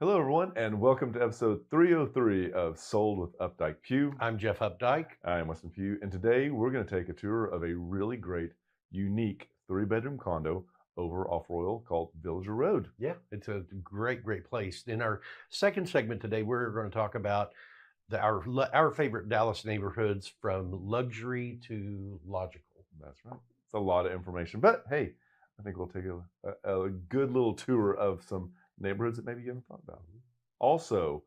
Hello, everyone, and welcome to episode 303 of Sold with Updike Pugh. I'm Jeff Updike. I'm Weston Pugh, and today we're going to take a tour of a really great, unique three-bedroom condo over off Royal called Villager Road. Yeah, it's a great place. In our second segment today, we're going to talk about our favorite Dallas neighborhoods, from luxury to logical. That's right. It's a lot of information, but hey, I think we'll take a good little tour of some neighborhoods that maybe you haven't thought about. Also,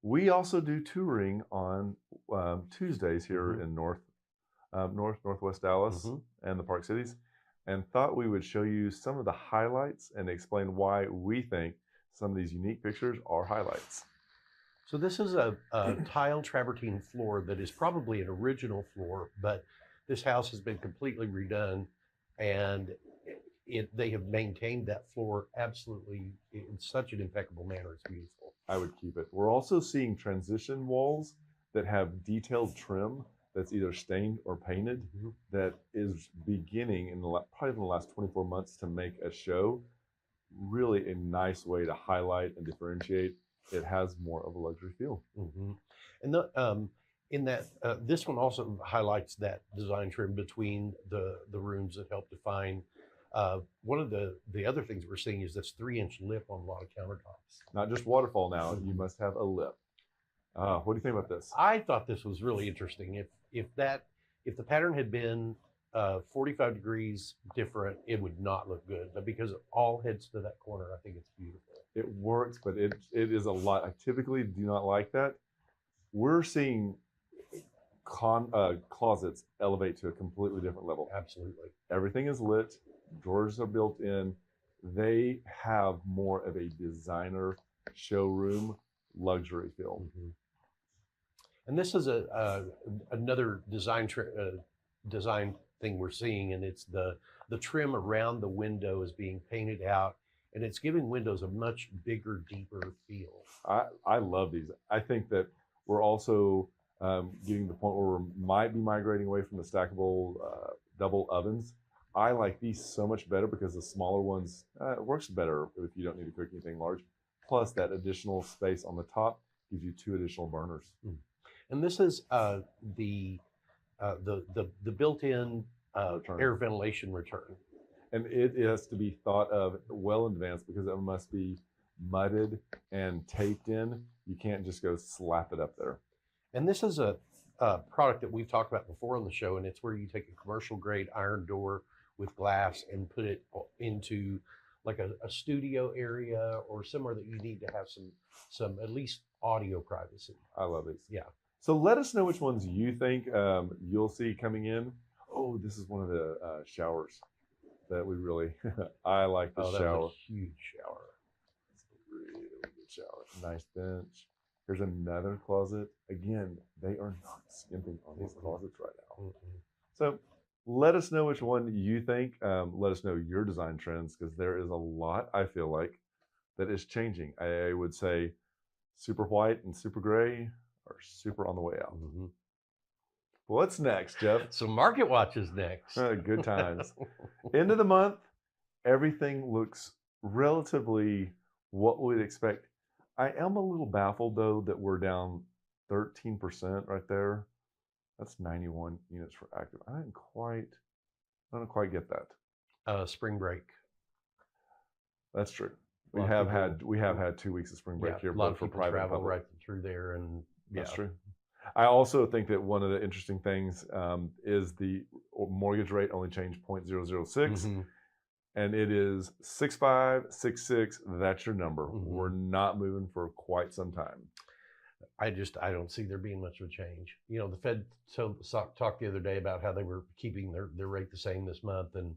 we also do touring on Tuesdays here in Northwest Dallas and the Park Cities, and thought we would show you some of the highlights and explain why we think some of these unique pictures are highlights. So this is a tile travertine floor that is probably an original floor, but this house has been completely redone, and they have maintained that floor absolutely in such an impeccable manner. It's beautiful. I would keep it. We're also seeing transition walls that have detailed trim that's either stained or painted, that is beginning probably in the last 24 months to make a show really a nice way to highlight and differentiate. It has more of a luxury feel. And this one also highlights that design trim between the rooms that help define. One of the other things we're seeing is this 3-inch lip on a lot of countertops. Not just waterfall now, you must have a lip. What do you think about this? I thought this was really interesting. If the pattern had been 45 degrees different, it would not look good. But because it all heads to that corner, I think it's beautiful. It works, but it is a lot. I typically do not like that. We're seeing closets elevate to a completely different level. Absolutely. Everything is lit. Drawers are built in. They have more of a designer showroom luxury feel. And this is another design thing we're seeing, and it's the trim around the window is being painted out, and it's giving windows a much bigger, deeper feel. I love these. I think that we're also getting to the point where we might be migrating away from the stackable double ovens. I like these so much better because the smaller ones, it works better if you don't need to cook anything large. Plus, that additional space on the top gives you 2 additional burners. And this is the built-in air ventilation return. And it has to be thought of well in advance because it must be mudded and taped in. You can't just go slap it up there. And this is a product that we've talked about before on the show, and it's where you take a commercial grade iron door with glass and put it into like a studio area or somewhere that you need to have some at least audio privacy. I love these. Yeah. So let us know which ones you think you'll see coming in. Oh, this is one of the showers that we really, I like the shower. That's a huge shower. It's a really good shower. Nice bench. Here's another closet. Again, they are not skimping on these closets right now. So let us know which one you think. Let us know your design trends, because there is a lot, I feel like, that is changing. I would say super white and super gray are super on the way out. What's next, Jeff? So Market Watch is next. Good times. End of the month, everything looks relatively what we'd expect. I am a little baffled, though, that we're down 13% right there. That's 91 units for active. I don't quite get that. Spring break. That's true. We have had 2 weeks of spring break here, a lot of for people private travel public. right through there, and That's true. I also think that one of the interesting things is the mortgage rate only changed 0.006, and it is 6.566. That's your number. We're not moving for quite some time. I don't see there being much of a change. You know, the Fed talked the other day about how they were keeping their rate the same this month, and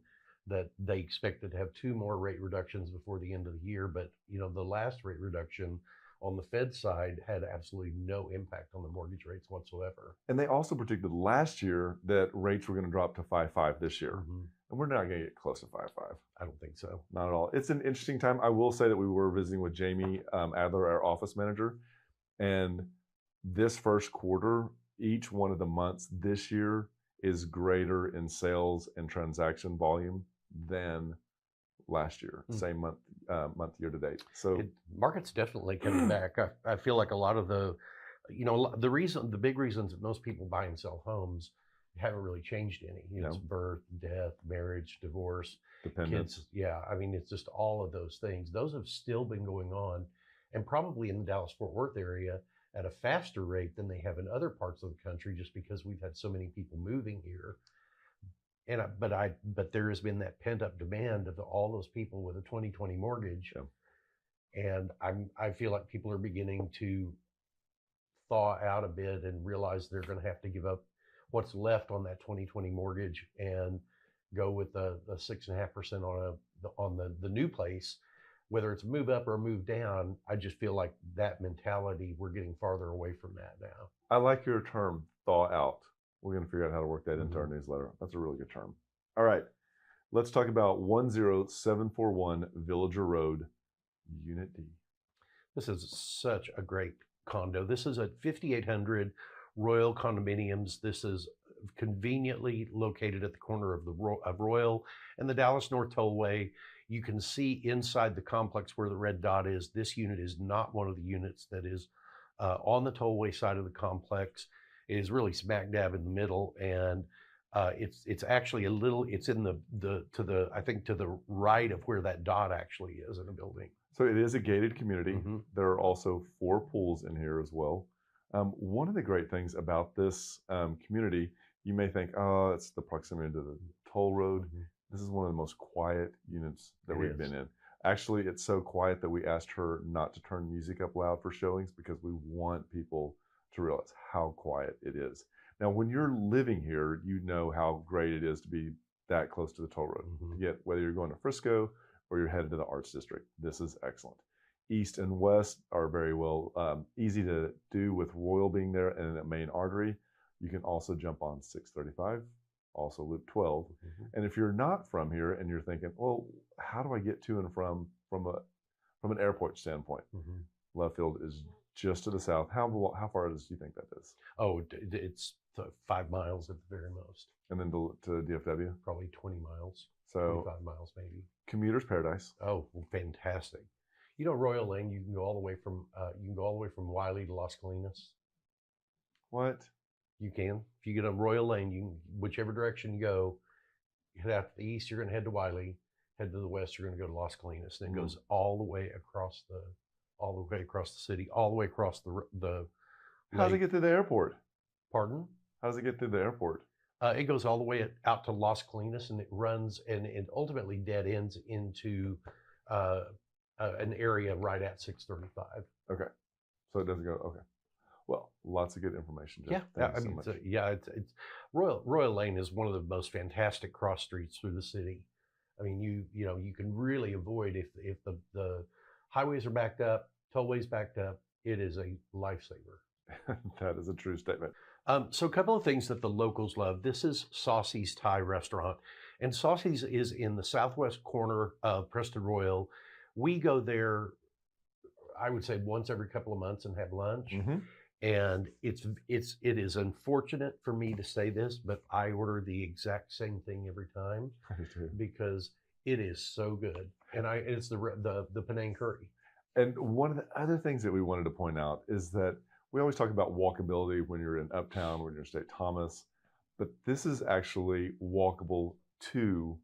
that they expected to have 2 more rate reductions before the end of the year. But, you know, the last rate reduction on the Fed side had absolutely no impact on the mortgage rates whatsoever. And they also predicted last year that rates were going to drop to 5.5 this year. And we're not going to get close to 5.5. I don't think so. Not at all. It's an interesting time. I will say that we were visiting with Jamie Adler, our office manager, and this first quarter, each one of the months this year is greater in sales and transaction volume than last year, same month year to date. So Market's definitely coming back. I feel like a lot of the, the big reasons that most people buy and sell homes haven't really changed any. It's birth, death, marriage, divorce, dependence. kids. Yeah, I mean, it's just all of those things. Those have still been going on, and probably in the Dallas-Fort Worth area at a faster rate than they have in other parts of the country, just because we've had so many people moving here. And but there has been that pent up demand of all those people with a 2020 mortgage, and I feel like people are beginning to thaw out a bit and realize they're going to have to give up what's left on that 2020 mortgage and go with the 6.5% on the new place, whether it's move up or move down. I just feel like that mentality, we're getting farther away from that now. I like your term, thaw out. We're going to figure out how to work that into our newsletter. That's a really good term. All right. Let's talk about 10741 Villager Road, Unit D. This is such a great condo. This is at 5800 Royal Condominiums. This is conveniently located at the corner of Royal and the Dallas North Tollway. You can see inside the complex where the red dot is. This unit is not one of the units that is on the tollway side of the complex. It is really smack dab in the middle, and it's actually it's in I think to the right of where that dot actually is in the building. So it is a gated community. There are also 4 pools in here as well. One of the great things about this community, you may think, oh, it's the proximity to the toll road. This is one of the most quiet units that we've been in. Actually, it's so quiet that we asked her not to turn music up loud for showings because we want people to realize how quiet it is. Now, when you're living here, you know how great it is to be that close to the toll road. Yet, whether you're going to Frisco or you're headed to the Arts District, this is excellent. East and west are very well easy to do with Royal being there and a main artery. You can also jump on 635, also Loop 12. And if you're not from here and you're thinking, well, how do I get to and from an airport standpoint? Love Field is just to the south. How far do you think that is? Oh, it's 5 miles at the very most. And then to DFW? Probably 20 miles. So 25 miles maybe. Commuter's paradise. Oh, fantastic. Royal Lane, you can go all the way from Wiley to Las Colinas. What? You can. If you get on Royal Lane, you can, whichever direction you go, you head out to the east, you're going to head to Wiley. Head to the west, you're going to go to Las Colinas. And it goes all the way across the city, all the way across the How does it get to the airport? Pardon? How does it get to the airport? It goes all the way out to Las Colinas, and it runs, and it ultimately dead ends into an area right at 635. Okay, so it doesn't go. Okay, well, lots of good information, Jeff. It's Royal Lane is one of the most fantastic cross streets through the city. I mean, you can really avoid if the highways are backed up, tollways backed up. It is a lifesaver. That is a true statement. So a couple of things that the locals love. This is Saucy's Thai restaurant. And Saucy's is in the southwest corner of Preston Royal. We go there, I would say, once every couple of months and have lunch. And it is unfortunate for me to say this, but I order the exact same thing every time because it is so good. And it's the Penang curry. And one of the other things that we wanted to point out is that we always talk about walkability when you're in Uptown, when you're in St. Thomas, but this is actually walkable to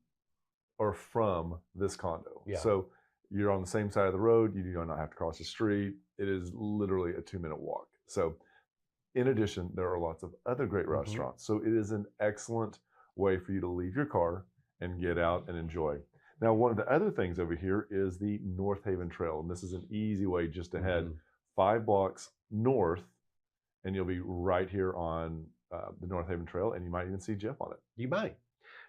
or from this condo. Yeah. So you're on the same side of the road. You do not have to cross the street. It is literally a 2-minute walk. So in addition, there are lots of other great restaurants. So it is an excellent way for you to leave your car and get out and enjoy. Now, one of the other things over here is the North Haven Trail. And this is an easy way just to head 5 blocks north, and you'll be right here on the North Haven Trail, and you might even see Jeff on it. You might.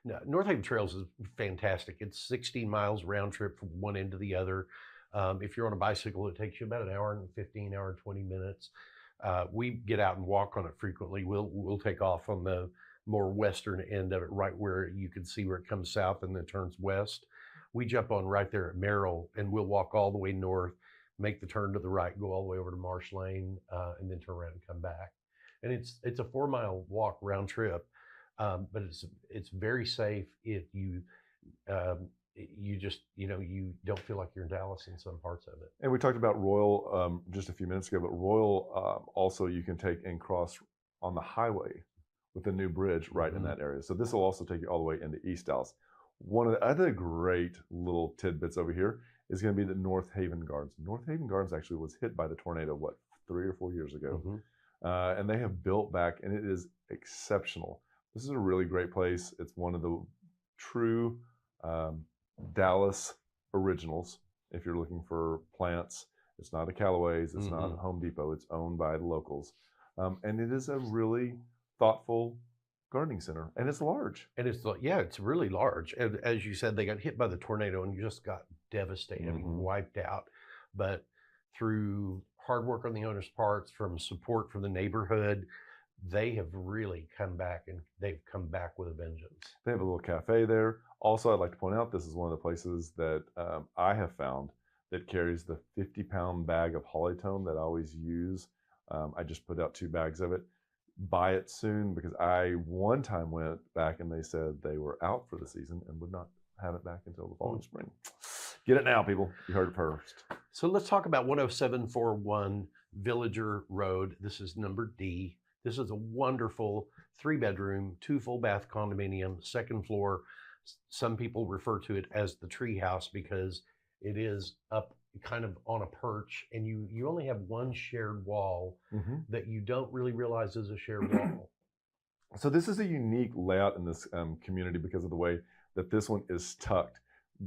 Now, North Haven Trails is fantastic. It's 16 miles round trip from one end to the other. If you're on a bicycle, it takes you about an hour and 15, hour and 20 minutes. We get out and walk on it frequently. We'll take off on the more western end of it, right where you can see where it comes south and then turns west. We jump on right there at Merrill, and we'll walk all the way north, make the turn to the right, go all the way over to Marsh Lane, and then turn around and come back. And it's a 4-mile walk round trip, but it's very safe. If you you just, you don't feel like you're in Dallas in some parts of it. And we talked about Royal just a few minutes ago, but Royal also you can take and cross on the highway with the new bridge right in that area. So this will also take you all the way into East Dallas. One of the other great little tidbits over here is going to be the North Haven Gardens. North Haven Gardens actually was hit by the tornado, 3 or 4 years ago? And they have built back, and it is exceptional. This is a really great place. It's one of the true Dallas originals. If you're looking for plants, it's not a Callaway's, it's not a Home Depot. It's owned by the locals, and it is a really thoughtful gardening center, and it's large. And it's really large. And as you said, they got hit by the tornado and just got devastated, wiped out. But through hard work on the owner's parts, from support from the neighborhood, they have really come back, and they've come back with a vengeance. They have a little cafe there. Also, I'd like to point out, this is one of the places that I have found that carries the 50-pound bag of Hollytone that I always use. I just put out 2 bags of it. Buy it soon, because I one time went back and they said they were out for the season and would not have it back until the following spring. Get it now, people. You heard it first. So let's talk about 10741 Villager Road. This is number D. This is a wonderful 3-bedroom, 2 full bath condominium, 2nd floor. Some people refer to it as the Treehouse because it is up kind of on a perch, and you only have one shared wall that you don't really realize is a shared wall. So this is a unique layout in this community because of the way that this one is tucked.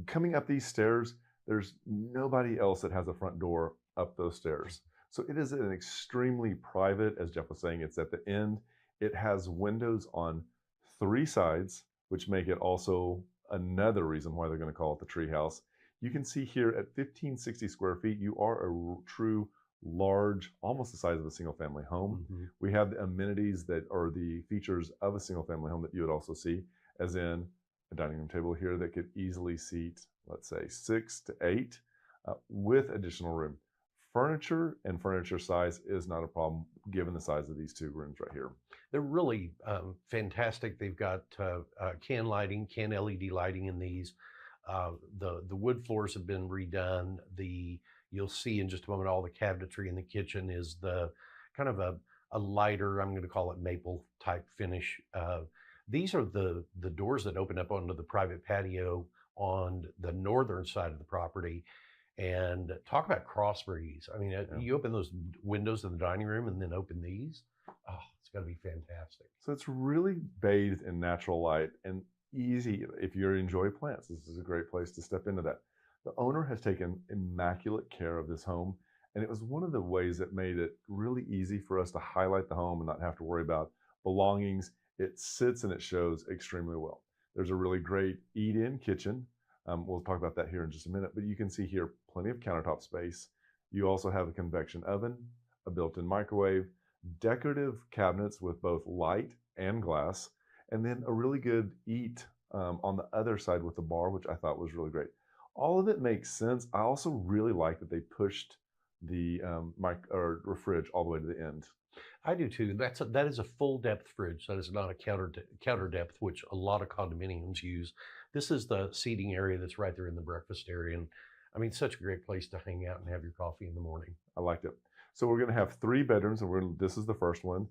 Coming up these stairs, there's nobody else that has a front door up those stairs. So it is an extremely private, as Jeff was saying, it's at the end. It has windows on 3 sides, which make it also another reason why they're going to call it the Treehouse. You can see here at 1560 square feet, you are a true large, almost the size of a single family home. We have the amenities that are the features of a single family home that you would also see, as in a dining room table here that could easily seat, let's say 6 to 8 with additional room. Furniture and furniture size is not a problem given the size of these 2 rooms right here. They're really fantastic. They've got can LED lighting in these. The wood floors have been redone. You'll see in just a moment all the cabinetry in the kitchen is the kind of a lighter, I'm going to call it maple type finish. These are the doors that open up onto the private patio on the northern side of the property. And talk about cross breeze. I mean, you open those windows in the dining room and then open these. Oh, it's going to be fantastic. So it's really bathed in natural light and easy. If you enjoy plants, this is a great place to step into that. The owner has taken immaculate care of this home, and it was one of the ways that made it really easy for us to highlight the home and not have to worry about belongings. It sits and it shows extremely well. There's a really great eat-in kitchen. We'll talk about that here in just a minute, but you can see here plenty of countertop space. You also have a convection oven, a built-in microwave, decorative cabinets with both light and glass, and then a really good eat on the other side with the bar, which I thought was really great. All of it makes sense. I also really like that they pushed the fridge all the way to the end. I do too. That is a full depth fridge. That is not a counter depth, which a lot of condominiums use. This is the seating area that's right there in the breakfast area. And I mean, such a great place to hang out and have your coffee in the morning. I liked it. So we're going to have 3 bedrooms, and this is the first one.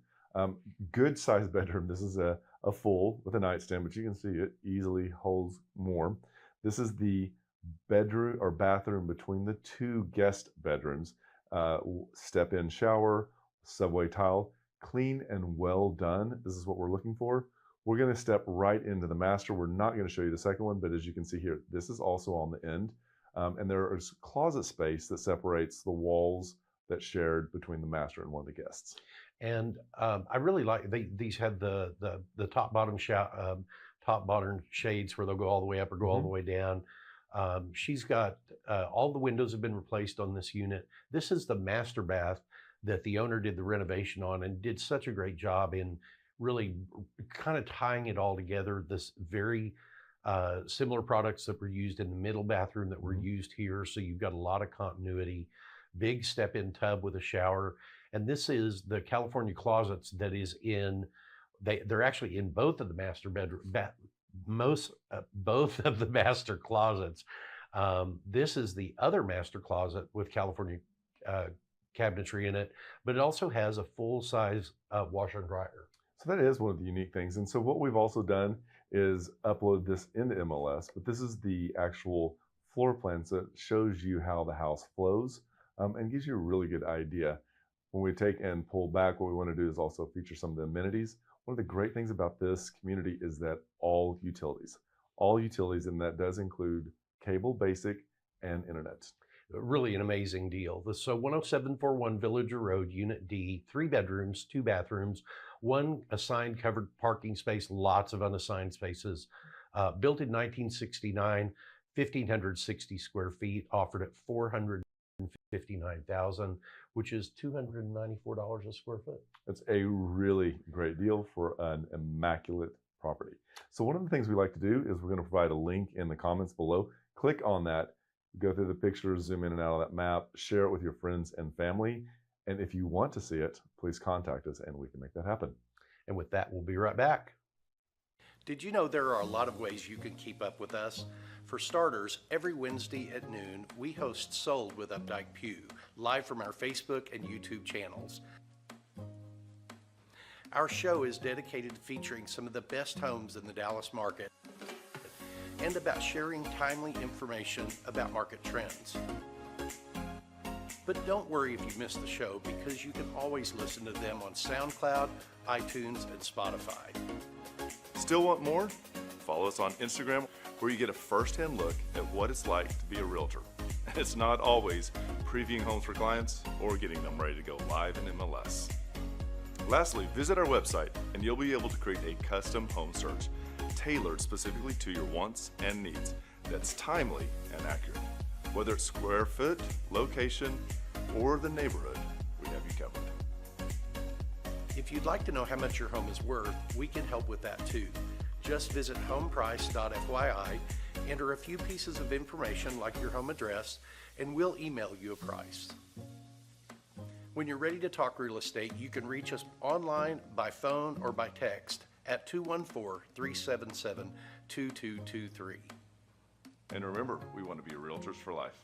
Good sized bedroom. This is a full with a nightstand, but you can see it easily holds more. This is the bedroom or bathroom between the 2 guest bedrooms. Step-in shower, subway tile, clean and well done. This is what we're looking for. We're going to step right into the master. We're not going to show you the second one, but as you can see here, this is also on the end. And there is closet space that separates the walls that's shared between the master and one of the guests. And I really like these had the top bottom shades where they'll go all the way up or go all the way down. She's got all the windows have been replaced on this unit. This is the master bath that the owner did the renovation on and did such a great job in really kind of tying it all together. This very similar products that were used in the middle bathroom that were used here. So you've got a lot of continuity. Big step-in tub with a shower. And this is the California closets that is in, they're actually in both of the master both of the master closets. This is the other master closet with California cabinetry in it, but it also has a full-size washer and dryer. So that is one of the unique things. And so what we've also done is upload this into MLS, but this is the actual floor plan, so it shows you how the house flows and gives you a really good idea. When we take and pull back, what we want to do is also feature some of the amenities. One of the great things about this community is that all utilities, and that does include cable, basic, and internet. Really an amazing deal. So 10741 Villager Road, Unit D, 3 bedrooms, 2 bathrooms, 1 assigned covered parking space, lots of unassigned spaces. Built in 1969, 1,560 square feet, offered at $459,000, which is $294 a square foot. It's a really great deal for an immaculate property. So one of the things we like to do is we're going to provide a link in the comments below. Click on that, go through the pictures, zoom in and out of that map, share it with your friends and family. And if you want to see it, please contact us and we can make that happen. And with that, we'll be right back. Did you know there are a lot of ways you can keep up with us? For starters, every Wednesday at noon, we host Sold with Updike Pugh, live from our Facebook and YouTube channels. Our show is dedicated to featuring some of the best homes in the Dallas market and about sharing timely information about market trends. But don't worry if you miss the show, because you can always listen to them on SoundCloud, iTunes, and Spotify. Still want more? Follow us on Instagram, where you get a first-hand look at what it's like to be a realtor. It's not always previewing homes for clients or getting them ready to go live in MLS. Lastly, visit our website and you'll be able to create a custom home search tailored specifically to your wants and needs that's timely and accurate. Whether it's square foot, location, or the neighborhood, we have you covered. If you'd like to know how much your home is worth, we can help with that too. Just visit homeprice.fyi, enter a few pieces of information like your home address, and we'll email you a price. When you're ready to talk real estate, you can reach us online, by phone, or by text at 214-377-2223. And remember, we want to be realtors for life.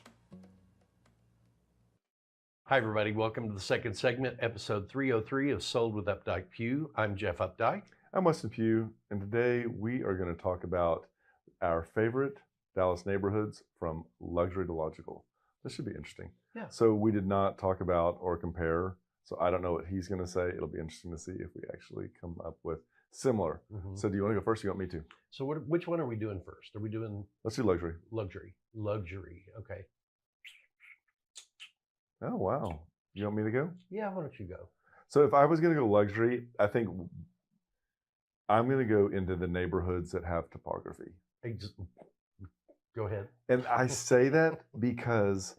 Hi everybody, welcome to the second segment, episode 303 of Sold with Updike Pugh. I'm Jeff Updike. I'm Weston Pugh, and today we are going to talk about our favorite Dallas neighborhoods from luxury to logical. This should be interesting. Yeah. So we did not talk about or compare, so I don't know what he's going to say. It'll be interesting to see if we actually come up with similar. Mm-hmm. So do you want to go first or you want me to? So which one are we doing first? Are we doing? Let's do luxury. Luxury, okay. Oh, wow. You want me to go? Yeah, why don't you go? So if I was going to go luxury, I think I'm going to go into the neighborhoods that have topography. Go ahead. And I say that because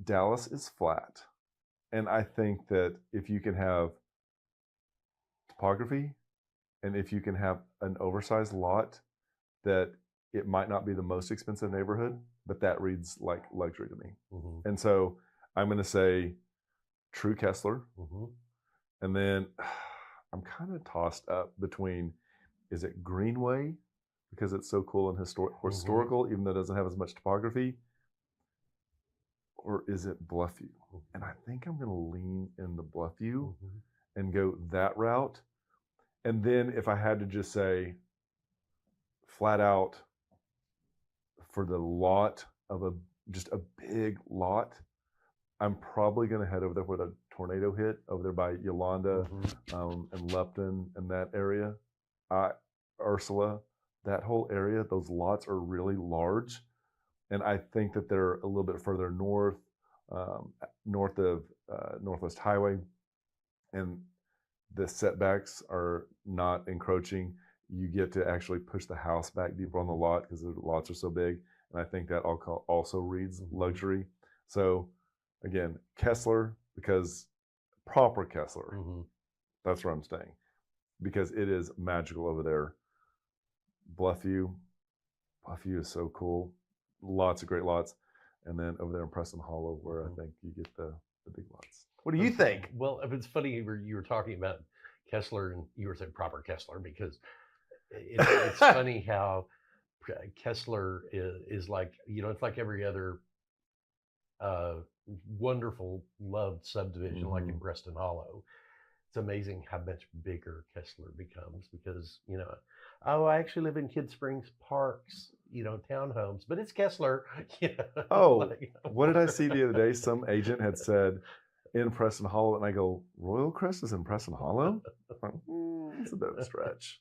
Dallas is flat. And I think that if you can have topography and if you can have an oversized lot, that it might not be the most expensive neighborhood, but that reads like luxury to me. Mm-hmm. And so I'm going to say True Kessler. Mm-hmm. And then I'm kind of tossed up between, is it Greenway? Because it's so cool and historical, even though it doesn't have as much topography. Or is it Bluffview? And I think I'm going to lean in the Bluffview and go that route. And then if I had to just say flat out for the lot of just a big lot, I'm probably going to head over there where the tornado hit, over there by Yolanda and Lupton and that area. Ursula, that whole area, those lots are really large. And I think that they're a little bit further north, north of Northwest Highway. And the setbacks are not encroaching. You get to actually push the house back deeper on the lot because the lots are so big. And I think that also reads luxury. So again, Kessler, because proper Kessler, that's where I'm staying. Because it is magical over there. Bluffview is so cool. Lots of great lots. And then over there in Preston Hollow, where I think you get the big lots. What do you think? Well, it's funny you were talking about Kessler and you were saying proper Kessler because it's funny how Kessler is like, it's like every other uh, wonderful, loved subdivision, like in Preston Hollow. It's amazing how much bigger Kessler becomes because, oh, I actually live in Kid Springs Parks, townhomes, but it's Kessler. Oh, what did I see the other day? Some agent had said in Preston Hollow, and I go, Royal Crest is in Preston Hollow? It's a bit of a stretch.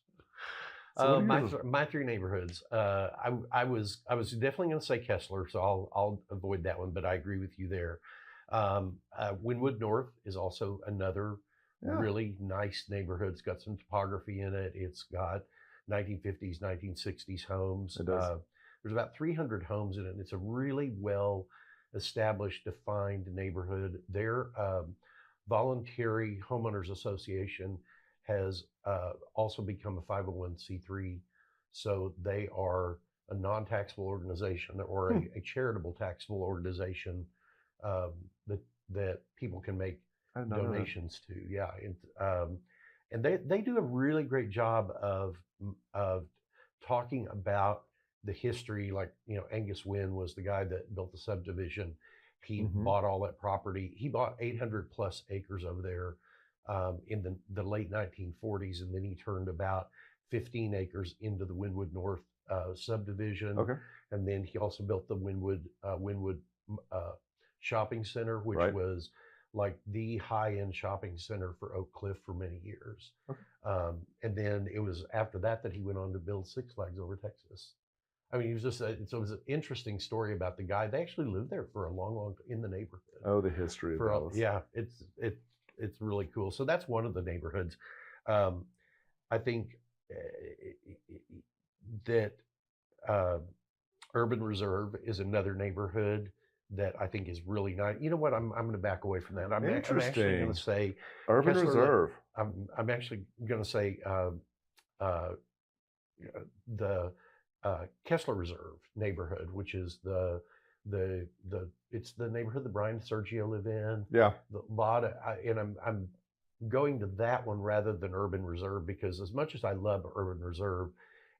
So my three neighborhoods. I was definitely going to say Kessler, so I'll avoid that one. But I agree with you there. Wynwood North is also another really nice neighborhood. It's got some topography in it. It's got 1950s, 1960s homes. It does. There's about 300 homes in it, and it's a really well established, defined neighborhood. Their voluntary homeowners association has also become a 501c3, so they are a non-taxable organization or a charitable taxable organization that people can make donations to. Yeah, and they do a really great job of talking about the history. Like Angus Wynn was the guy that built the subdivision. He bought all that property. He bought 800 plus acres over there in the late 1940s, and then he turned about 15 acres into the Wynwood North subdivision. Okay. And then he also built the Wynwood shopping center, which was like the high-end shopping center for Oak Cliff for many years. Okay. And then it was after that he went on to build Six Flags over Texas. I mean, he was so it was an interesting story about the guy. They actually lived there for a long in the neighborhood. Oh, the history of Dallas. Yeah, it's really cool. So that's one of the neighborhoods. I think that Urban Reserve is another neighborhood that I think is really nice. You know what? I'm going to back away from that. I'm actually going to say Urban Reserve. I'm actually going to say the Kessler Reserve neighborhood, which is it's the neighborhood that Brian and Sergio live in. Yeah. I'm going to that one rather than Urban Reserve because as much as I love Urban Reserve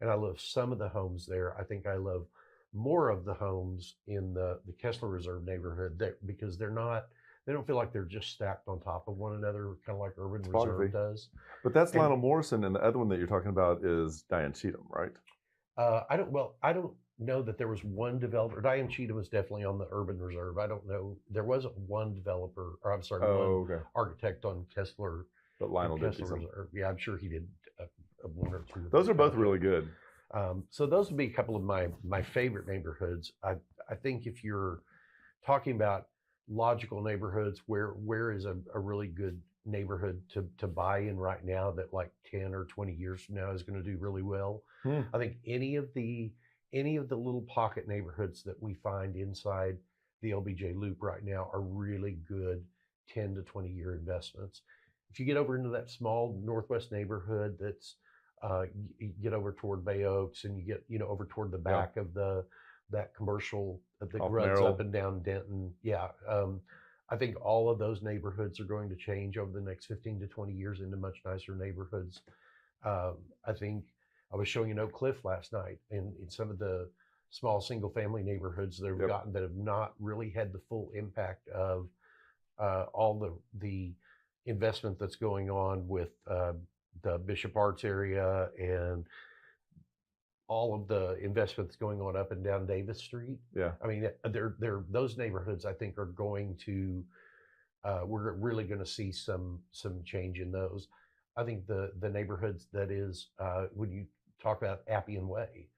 and I love some of the homes there, I think I love more of the homes in the Kessler Reserve neighborhood because they don't feel like they're just stacked on top of one another, kind of like Urban Reserve does. But that's Lionel Morrison, and the other one that you're talking about is Diane Cheatham, right? I don't know that there was one developer. Diane Cheatham was definitely on the Urban Reserve. I don't know. There wasn't one developer, or I'm sorry, one architect on Kessler. But Lionel did Kessler Reserve. Yeah, I'm sure he did one or two. Those are both really good. So those would be a couple of my favorite neighborhoods. I think if you're talking about logical neighborhoods, where is a really good neighborhood to buy in right now that like 10 or 20 years from now is going to do really well? I think any of the little pocket neighborhoods that we find inside the LBJ Loop right now are really good 10 to 20 year investments. If you get over into that small Northwest neighborhood that's you get over toward Bay Oaks and you get over toward the back of that commercial that runs up and down Denton. Yeah. I think all of those neighborhoods are going to change over the next 15 to 20 years into much nicer neighborhoods. I think I was showing in Oak Cliff last night in some of the small single family neighborhoods that have gotten that have not really had the full impact of all the investment that's going on with the Bishop Arts area and all of the investment that's going on up and down Davis Street. Yeah. I mean, those neighborhoods I think are going to, we're really going to see some change in those. I think the neighborhoods that is, when you talk about Appian Way,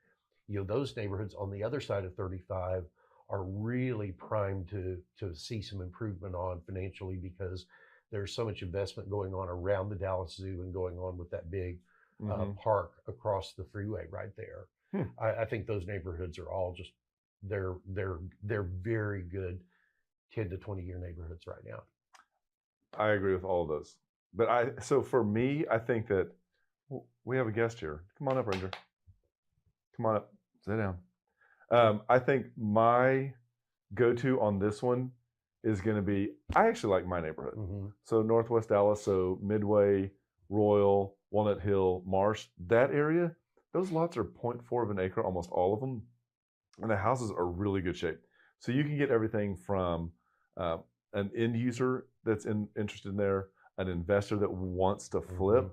those neighborhoods on the other side of 35 are really primed to see some improvement on financially because there's so much investment going on around the Dallas Zoo and going on with that big park across the freeway right there. I think those neighborhoods are all just they're very good 10 to 20 year neighborhoods right now. I agree with all of those. But so for me, I think that we have a guest here. Come on up, Ranger. Come on up. Sit down. I think my go-to on this one is going to be, I actually like my neighborhood. So Northwest Dallas, so Midway, Royal, Walnut Hill, Marsh, that area, those lots are 0.4 of an acre, almost all of them, and the houses are really good shape. So you can get everything from an end user that's interested in there, an investor that wants to flip,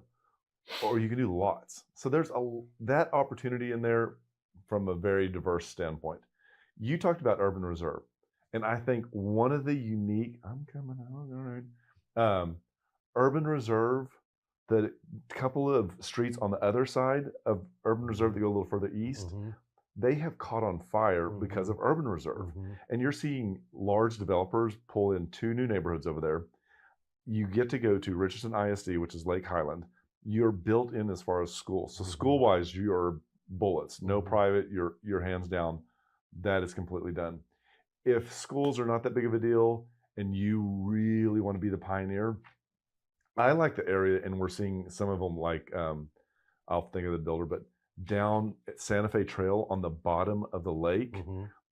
or you can do lots. So there's that opportunity in there from a very diverse standpoint. You talked about urban reserve, and I think one of the unique, I'm coming out, all right, urban reserve, the couple of streets on the other side of urban reserve that go a little further east, they have caught on fire because of urban reserve. And you're seeing large developers pull in 2 new neighborhoods over there. You get to go to Richardson ISD, which is Lake Highland. You're built in as far as school. So school-wise, you're bullets. No private, you're hands down. That is completely done. If schools are not that big of a deal and you really want to be the pioneer, I like the area, and we're seeing some of them like, I'll think of the builder, but down at Santa Fe Trail on the bottom of the lake,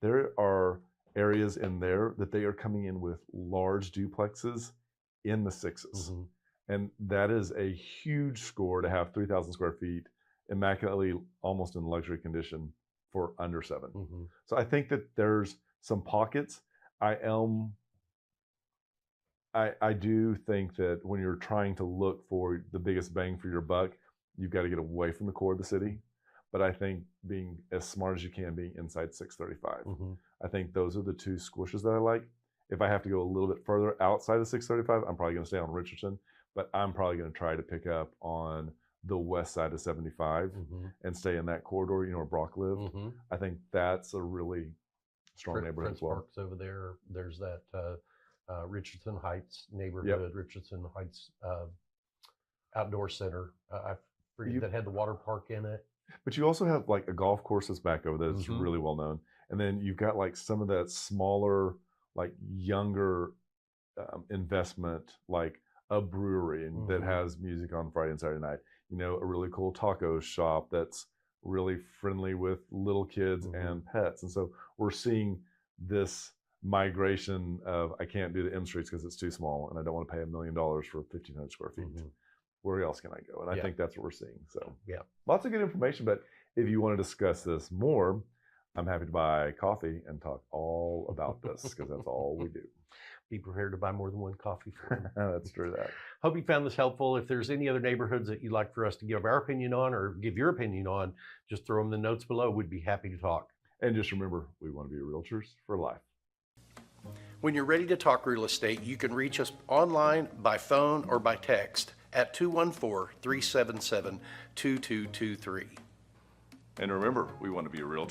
there are areas in there that they are coming in with large duplexes in the 6s. And that is a huge score to have 3,000 square feet, immaculately, almost in luxury condition for under 7. So I think that there's some pockets. I do think that when you're trying to look for the biggest bang for your buck, you've got to get away from the core of the city. But I think being as smart as you can, being inside 635. I think those are the 2 squishes that I like. If I have to go a little bit further outside of 635, I'm probably going to stay on Richardson, but I'm probably going to try to pick up on the west side of 75 and stay in that corridor, you know, where Brock lived. I think that's a really strong neighborhood Prince as well. Park's over there. There's that Richardson Heights neighborhood, Richardson Heights Outdoor Center. I forget that had the water park in it. But you also have like a golf course that's back over there that's really well known. And then you've got like some of that smaller, like younger investment, like a brewery and that has music on Friday and Saturday night. You know, a really cool taco shop that's really friendly with little kids and pets. And so we're seeing this migration of, I can't do the M Streets because it's too small and I don't want to pay $1 million for 1,500 square feet. Where else can I go? And I think that's what we're seeing. So lots of good information. But if you want to discuss this more, I'm happy to buy coffee and talk all about this because that's all we do. Be prepared to buy more than one coffee for them. That's true. That. Hope you found this helpful. If there's any other neighborhoods that you'd like for us to give our opinion on or give your opinion on, just throw them in the notes below. We'd be happy to talk. And just remember, we want to be realtors for life. When you're ready to talk real estate, you can reach us online, by phone, or by text at 214-377-2223. And remember, we want to be a realtor.